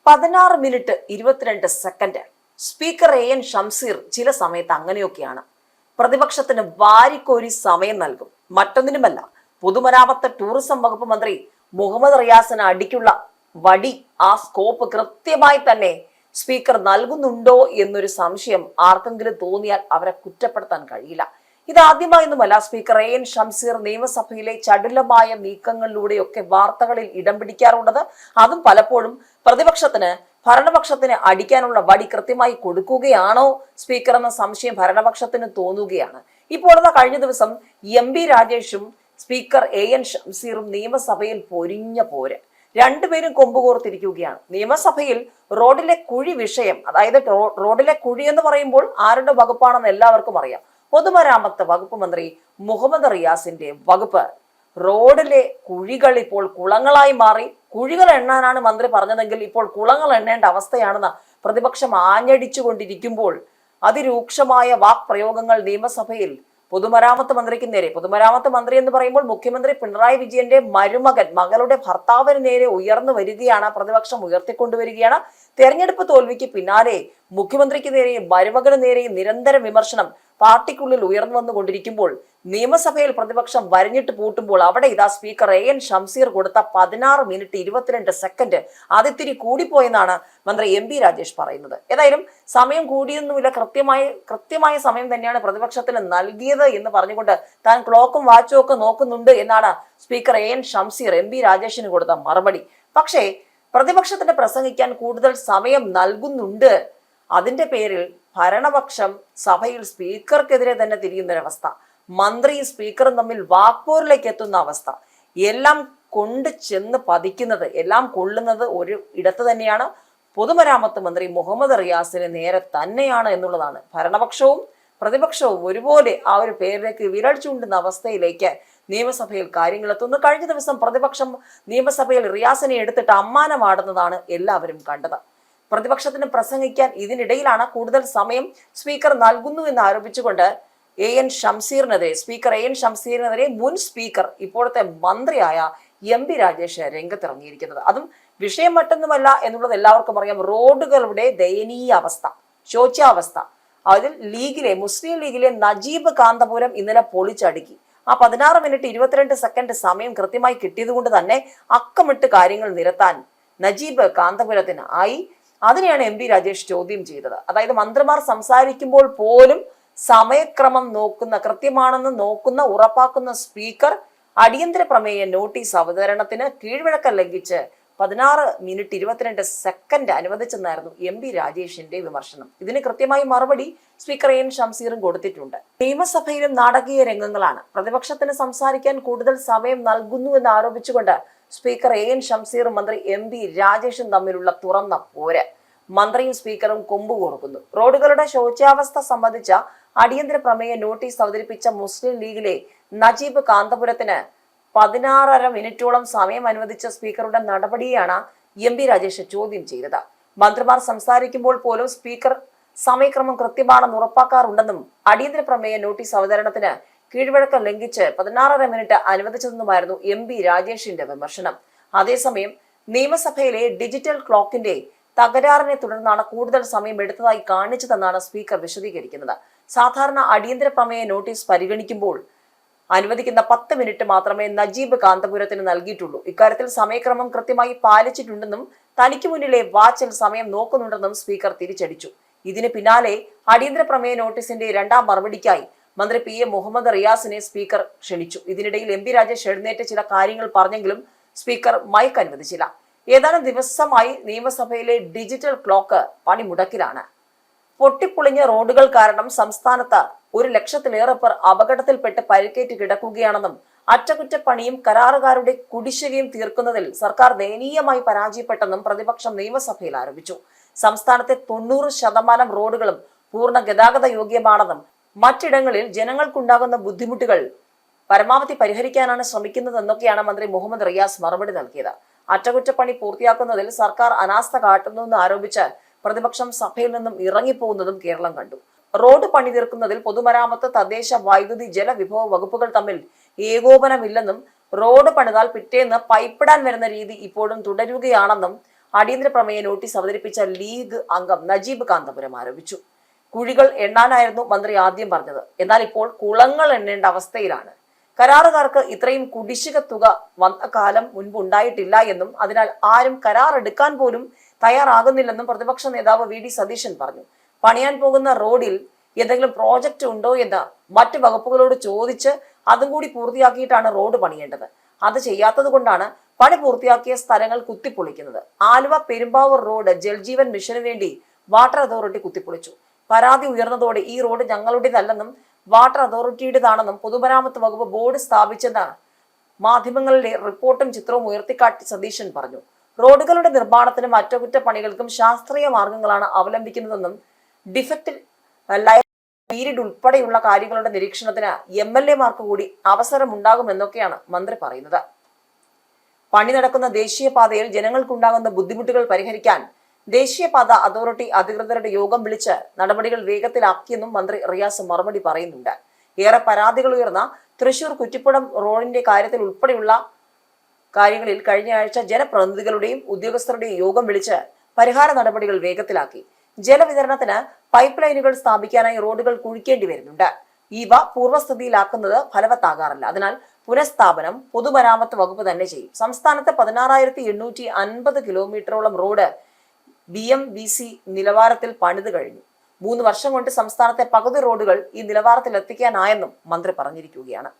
16 minute 22 second. Speaker A N Shamseer ചില സമയത്ത് അങ്ങനെയൊക്കെയാണ്. പ്രതിപക്ഷത്തിന് വാരിക്കോരി സമയം നൽകും. മറ്റൊന്നിനുമല്ല, പൊതുമരാമത്ത് ടൂറിസം വകുപ്പ് മന്ത്രി മുഹമ്മദ് റിയാസിന് അടിക്കുള്ള വടി ആ സ്കോപ്പ് കൃത്യമായി തന്നെ സ്പീക്കർ നൽകുന്നുണ്ടോ എന്നൊരു സംശയം ആർക്കെങ്കിലും തോന്നിയാൽ അവരെ കുറ്റപ്പെടുത്താൻ കഴിയില്ല. ഇതാദ്യമായൊന്നുമല്ല സ്പീക്കർ എ എൻ ഷംസീർ നിയമസഭയിലെ ചടുലമായ നീക്കങ്ങളിലൂടെയൊക്കെ വാർത്തകളിൽ ഇടം പിടിക്കാറുള്ളത്. അതും പലപ്പോഴും ഭരണപക്ഷത്തിന് അടിക്കാനുള്ള വടി കൃത്യമായി കൊടുക്കുകയാണോ സ്പീക്കർ എന്ന സംശയം ഭരണപക്ഷത്തിന് തോന്നുകയാണ്. ഇപ്പോൾ കഴിഞ്ഞ ദിവസം എം.ബി. രാജേഷും സ്പീക്കർ എ എൻ ഷംസീറും നിയമസഭയിൽ പൊരിഞ്ഞ പോര്. രണ്ടുപേരും കൊമ്പുകോർത്തിരിക്കുകയാണ്. നിയമസഭയിൽ റോഡിലെ കുഴി വിഷയം, അതായത് റോഡിലെ കുഴി എന്ന് പറയുമ്പോൾ ആരുടെ വകുപ്പാണെന്ന് എല്ലാവർക്കും അറിയാം. പൊതുമരാമത്ത് വകുപ്പ് മന്ത്രി മുഹമ്മദ് റിയാസിന്റെ വകുപ്പ്. റോഡിലെ കുഴികൾ ഇപ്പോൾ കുളങ്ങളായി മാറി. കുഴികൾ എണ്ണാനാണ് മന്ത്രി പറഞ്ഞതെങ്കിൽ ഇപ്പോൾ കുളങ്ങൾ എണ്ണേണ്ട അവസ്ഥയാണെന്ന് പ്രതിപക്ഷം ആഞ്ഞടിച്ചുകൊണ്ടിരിക്കുമ്പോൾ അതിരൂക്ഷമായ വാക്പ്രയോഗങ്ങൾ നിയമസഭയിൽ പൊതുമരാമത്ത് മന്ത്രിക്ക് നേരെ, പൊതുമരാമത്ത് മന്ത്രി എന്ന് പറയുമ്പോൾ മുഖ്യമന്ത്രി പിണറായി വിജയന്റെ മകളുടെ ഭർത്താവിന് നേരെ ഉയർന്നു വരികയാണ്. പ്രതിപക്ഷം ഉയർത്തിക്കൊണ്ടുവരികയാണ്. തെരഞ്ഞെടുപ്പ് തോൽവിക്ക് പിന്നാലെ മുഖ്യമന്ത്രിക്ക് നേരെയും മരുമകന് നേരെയും നിരന്തര വിമർശനം പാർട്ടിക്കുള്ളിൽ ഉയർന്നു വന്നുകൊണ്ടിരിക്കുമ്പോൾ നിയമസഭയിൽ പ്രതിപക്ഷം വരഞ്ഞിട്ട് പൂട്ടുമ്പോൾ അവിടെ ഇതാ സ്പീക്കർ എ എൻ ഷംസീർ കൊടുത്ത 16 മിനിറ്റ് 22 സെക്കൻഡ് അതിത്തിരി കൂടിപ്പോയെന്നാണ് മന്ത്രി എം.ബി. രാജേഷ് പറയുന്നത്. ഏതായാലും സമയം കൂടിയൊന്നുമില്ല, കൃത്യമായ സമയം തന്നെയാണ് പ്രതിപക്ഷത്തിന് നൽകിയത് എന്ന് പറഞ്ഞുകൊണ്ട് താൻ ക്ലോക്കും വാച്ചും ഒക്കെ നോക്കുന്നുണ്ട് എന്നാണ് സ്പീക്കർ എ എൻ ഷംസീർ എം.ബി. രാജേഷിന് കൊടുത്ത മറുപടി. പക്ഷേ പ്രതിപക്ഷത്തിന് പ്രസംഗിക്കാൻ കൂടുതൽ സമയം നൽകുന്നുണ്ട്. അതിന്റെ പേരിൽ ഭരണപക്ഷം സഭയിൽ സ്പീക്കർക്കെതിരെ തന്നെ തിരിയുന്നൊരവസ്ഥ, മന്ത്രിയും സ്പീക്കറും തമ്മിൽ വാക്പോരിലേക്ക് എത്തുന്ന അവസ്ഥ, എല്ലാം കൊണ്ട് ചെന്ന് പതിക്കുന്നത്, എല്ലാം കൊള്ളുന്നത് ഒരു ഇടത്ത് തന്നെയാണ്. പൊതുമരാമത്ത് മന്ത്രി മുഹമ്മദ് റിയാസിന് നേരെ തന്നെയാണ് എന്നുള്ളതാണ്. ഭരണപക്ഷവും പ്രതിപക്ഷവും ഒരുപോലെ ആ ഒരു പേരിലേക്ക് വിരൽ ചൂണ്ടുന്ന അവസ്ഥയിലേക്ക് നിയമസഭയിൽ കാര്യങ്ങൾ എത്തുന്നു. കഴിഞ്ഞ ദിവസം പ്രതിപക്ഷം നിയമസഭയിൽ റിയാസിനെ എടുത്തിട്ട് അമ്മാനമാടുന്നതാണ് എല്ലാവരും കണ്ടത്. പ്രതിപക്ഷത്തിന് പ്രസംഗിക്കാൻ ഇതിനിടയിലാണ് കൂടുതൽ സമയം സ്പീക്കർ നൽകുന്നു എന്ന് ആരോപിച്ചുകൊണ്ട് സ്പീക്കർ എ എൻ ഷംസീറിനെതിരെ മുൻ സ്പീക്കർ ഇപ്പോഴത്തെ മന്ത്രിയായ എം.ബി. രാജേഷ് രംഗത്തിറങ്ങിയിരിക്കുന്നത്. അതും വിഷയം മറ്റൊന്നുമല്ല എന്നുള്ളത് എല്ലാവർക്കും അറിയാം. റോഡുകളുടെ ദയനീയ അവസ്ഥ, ശോച്യാവസ്ഥ. അതിൽ മുസ്ലിം ലീഗിലെ നജീബ് കാന്തപുരം ഇന്നലെ പൊളിച്ചടുക്കി. ആ 16 മിനിറ്റ് 22 സെക്കൻഡ് സമയം കൃത്യമായി കിട്ടിയത് കൊണ്ട് തന്നെ അക്കമിട്ട് കാര്യങ്ങൾ നിരത്താൻ നജീബ് കാന്തപുരത്തിന് ആയി. അതിനെയാണ് എം.ബി. രാജേഷ് ചോദ്യം ചെയ്തത്. അതായത് മന്ത്രിമാർ സംസാരിക്കുമ്പോൾ പോലും സമയക്രമം കൃത്യമാണെന്ന് ഉറപ്പാക്കുന്ന സ്പീക്കർ അടിയന്തര പ്രമേയ നോട്ടീസ് അവതരണത്തിന് കീഴ്വഴക്കം ലംഘിച്ച് 16 മിനിറ്റ് 22 സെക്കൻഡ് അനുവദിച്ചെന്നായിരുന്നു എം.ബി. രാജേഷിന്റെ വിമർശനം. ഇതിന് കൃത്യമായി മറുപടി സ്പീക്കർ എ എൻ ഷംസീറും കൊടുത്തിട്ടുണ്ട്. നിയമസഭയിലും നാടകീയ രംഗങ്ങളാണ്. പ്രതിപക്ഷത്തിന് സംസാരിക്കാൻ കൂടുതൽ സമയം നൽകുന്നു എന്ന് ആരോപിച്ചുകൊണ്ട് സ്പീക്കർ എ എൻ ഷംസീറും മന്ത്രി എം.ബി. രാജേഷും തമ്മിലുള്ള തുറന്ന പോര്. മന്ത്രിയും സ്പീക്കറും കൊമ്പു കോർക്കുന്നു. റോഡുകളുടെ ശോച്യാവസ്ഥ സംബന്ധിച്ച അടിയന്തര പ്രമേയ നോട്ടീസ് അവതരിപ്പിച്ച മുസ്ലിം ലീഗിലെ നജീബ് കാന്തപുരത്തിന് 16.5 മിനിറ്റോളം സമയം അനുവദിച്ച സ്പീക്കറുടെ നടപടിയാണ് എം.ബി. രാജേഷ് ചോദ്യം ചെയ്തത്. മന്ത്രിമാർ സംസാരിക്കുമ്പോൾ പോലും സ്പീക്കർ സമയക്രമം കൃത്യമാണെന്ന് ഉറപ്പാക്കാറുണ്ടെന്നും അടിയന്തര പ്രമേയ നോട്ടീസ് അവതരണത്തിന് കീഴ്വഴക്കം ലംഘിച്ച് 16.5 മിനിറ്റ് അനുവദിച്ചതെന്നുമായിരുന്നു എം.ബി. രാജേഷിന്റെ വിമർശനം. അതേസമയം നിയമസഭയിലെ ഡിജിറ്റൽ ക്ലോക്കിന്റെ തകരാറിനെ തുടർന്നാണ് കൂടുതൽ സമയം എടുത്തതായി കാണിച്ചതെന്നാണ് സ്പീക്കർ വിശദീകരിക്കുന്നത്. സാധാരണ അടിയന്തര പ്രമേയ നോട്ടീസ് പരിഗണിക്കുമ്പോൾ അനുവദിക്കുന്ന 10 മിനിറ്റ് മാത്രമേ നജീബ് കാന്തപുരത്തിന് നൽകിയിട്ടുള്ളൂ. ഇക്കാര്യത്തിൽ സമയക്രമം കൃത്യമായി പാലിച്ചിട്ടുണ്ടെന്നും തനിക്ക് മുന്നിലെ വാച്ചിൽ സമയം നോക്കുന്നുണ്ടെന്നും സ്പീക്കർ തിരിച്ചടിച്ചു. ഇതിന് പിന്നാലെ അടിയന്തര പ്രമേയ നോട്ടീസിന്റെ രണ്ടാം മറുപടിക്കായി മന്ത്രി പി എ മുഹമ്മദ് റിയാസിനെ സ്പീക്കർ ക്ഷണിച്ചു. ഇതിനിടയിൽ എം.ബി. രാജേഷ് എഴുന്നേറ്റ് ചില കാര്യങ്ങൾ പറഞ്ഞെങ്കിലും സ്പീക്കർ മൈക്ക് അനുവദിച്ചില്ല. ഏതാനും ദിവസമായി നിയമസഭയിലെ ഡിജിറ്റൽ ക്ലോക്ക് പണിമുടക്കിലാണ്. പൊട്ടിപ്പൊളിഞ്ഞ റോഡുകൾ കാരണം സംസ്ഥാനത്ത് 1 ലക്ഷത്തിലേറെ പേർ അപകടത്തിൽപ്പെട്ട് പരിക്കേറ്റ് കിടക്കുകയാണെന്നും അറ്റകുറ്റപ്പണിയും കരാറുകാരുടെ കുടിശ്ശികയും തീർക്കുന്നതിൽ സർക്കാർ ദയനീയമായി പരാജയപ്പെട്ടെന്നും പ്രതിപക്ഷം നിയമസഭയിൽ ആരോപിച്ചു. സംസ്ഥാനത്തെ 90% റോഡുകളും പൂർണ്ണ ഗതാഗത യോഗ്യമാണെന്നും മറ്റിടങ്ങളിൽ ജനങ്ങൾക്കുണ്ടാകുന്ന ബുദ്ധിമുട്ടുകൾ പരമാവധി പരിഹരിക്കാനാണ് ശ്രമിക്കുന്നതെന്നൊക്കെയാണ് മന്ത്രി മുഹമ്മദ് റിയാസ് മറുപടി നൽകിയത്. അറ്റകുറ്റപ്പണി പൂർത്തിയാക്കുന്നതിൽ സർക്കാർ അനാസ്ഥ കാട്ടുന്നുവെന്ന് ആരോപിച്ച് പ്രതിപക്ഷം സഭയിൽ നിന്നും ഇറങ്ങിപ്പോകുന്നതും കേരളം കണ്ടു. റോഡ് പണി തീർക്കുന്നതിൽ പൊതുമരാമത്ത്, തദ്ദേശ, വൈദ്യുതി, ജലവിഭവ വകുപ്പുകൾ തമ്മിൽ ഏകോപനമില്ലെന്നും റോഡ് പണിതാൽ പിറ്റേന്ന് പൈപ്പിടാൻ വരുന്ന രീതി ഇപ്പോഴും തുടരുകയാണെന്നും അടിയന്തര പ്രമേയ നോട്ടീസ് അവതരിപ്പിച്ച ലീഗ് അംഗം നജീബ് കാന്തപുരം ആരോപിച്ചു. കുഴികൾ എണ്ണാനായിരുന്നു മന്ത്രി ആദ്യം പറഞ്ഞത്. എന്നാൽ ഇപ്പോൾ കുളങ്ങൾ എണ്ണേണ്ട അവസ്ഥയിലാണ്. കരാറുകാർക്ക് ഇത്രയും കുടിശ്ശിക തുക വന്ന കാലം മുൻപ് ഉണ്ടായിട്ടില്ല എന്നും അതിനാൽ ആരും കരാർ എടുക്കാൻ പോലും തയ്യാറാകുന്നില്ലെന്നും പ്രതിപക്ഷ നേതാവ് വി ഡി സതീശൻ പറഞ്ഞു. പണിയാൻ പോകുന്ന റോഡിൽ എന്തെങ്കിലും പ്രോജക്റ്റ് ഉണ്ടോ എന്ന് മറ്റ് വകുപ്പുകളോട് ചോദിച്ച് അതും കൂടി പൂർത്തിയാക്കിയിട്ടാണ് റോഡ് പണിയേണ്ടത്. അത് ചെയ്യാത്തത് കൊണ്ടാണ് പണി പൂർത്തിയാക്കിയ സ്ഥലങ്ങൾ കുത്തിപ്പൊളിക്കുന്നത്. ആലുവ പെരുമ്പാവൂർ റോഡ് ജൽജീവൻ മിഷന് വേണ്ടി വാട്ടർ അതോറിറ്റി കുത്തിപ്പൊളിച്ചു. പരാതി ഉയർന്നതോടെ ഈ റോഡ് ഞങ്ങളുടേതല്ലെന്നും വാട്ടർ അതോറിറ്റിയുടേതാണെന്നും പൊതുമരാമത്ത് വകുപ്പ് ബോർഡ് സ്ഥാപിച്ചെന്ന് മാധ്യമങ്ങളിലെ റിപ്പോർട്ടും ചിത്രവും ഉയർത്തിക്കാട്ടി സതീശൻ പറഞ്ഞു. റോഡുകളുടെ നിർമ്മാണത്തിനും അറ്റകുറ്റപ്പണികൾക്കും ശാസ്ത്രീയ മാർഗങ്ങളാണ് അവലംബിക്കുന്നതെന്നും ഡിഫക്റ്റ് പീരീഡ് ഉൾപ്പെടെയുള്ള കാര്യങ്ങളുടെ നിരീക്ഷണത്തിന് MLA-മാർക്ക് കൂടി അവസരമുണ്ടാകുമെന്നൊക്കെയാണ് മന്ത്രി പറയുന്നത്. പണി നടക്കുന്ന ദേശീയപാതയിൽ ജനങ്ങൾക്കുണ്ടാകുന്ന ബുദ്ധിമുട്ടുകൾ പരിഹരിക്കാൻ ദേശീയപാത അതോറിറ്റി അധികൃതരുടെ യോഗം വിളിച്ച് നടപടികൾ വേഗത്തിലാക്കിയെന്നും മന്ത്രി റിയാസ് മറുപടി പറയുന്നുണ്ട്. ഏറെ പരാതികൾ ഉയർന്ന തൃശൂർ കുറ്റിപ്പുറം റോഡിന്റെ കാര്യത്തിൽ ഉൾപ്പെടെയുള്ള കാര്യങ്ങളിൽ കഴിഞ്ഞ ആഴ്ച ജനപ്രതിനിധികളുടെയും ഉദ്യോഗസ്ഥരുടെയും യോഗം വിളിച്ച് പരിഹാര നടപടികൾ വേഗത്തിലാക്കി. ജലവിതരണത്തിന് പൈപ്പ് ലൈനുകൾ സ്ഥാപിക്കാനായി റോഡുകൾ കുഴിക്കേണ്ടി വരുന്നുണ്ട്. ഇവ പൂർവ്വസ്ഥിതിയിലാക്കുന്നത് ഫലവത്താകാറില്ല. അതിനാൽ പുനഃസ്ഥാപനം പൊതുമരാമത്ത് വകുപ്പ് തന്നെ ചെയ്യും. സംസ്ഥാനത്ത് 16,850 കിലോമീറ്ററോളം റോഡ് BMVC നിലവാരത്തിൽ പണിത് കഴിഞ്ഞു. 3 വർഷം കൊണ്ട് സംസ്ഥാനത്തെ പകുതി റോഡുകൾ ഈ നിലവാരത്തിൽ എത്തിക്കാനായെന്നും മന്ത്രി പറഞ്ഞിരിക്കുകയാണ്.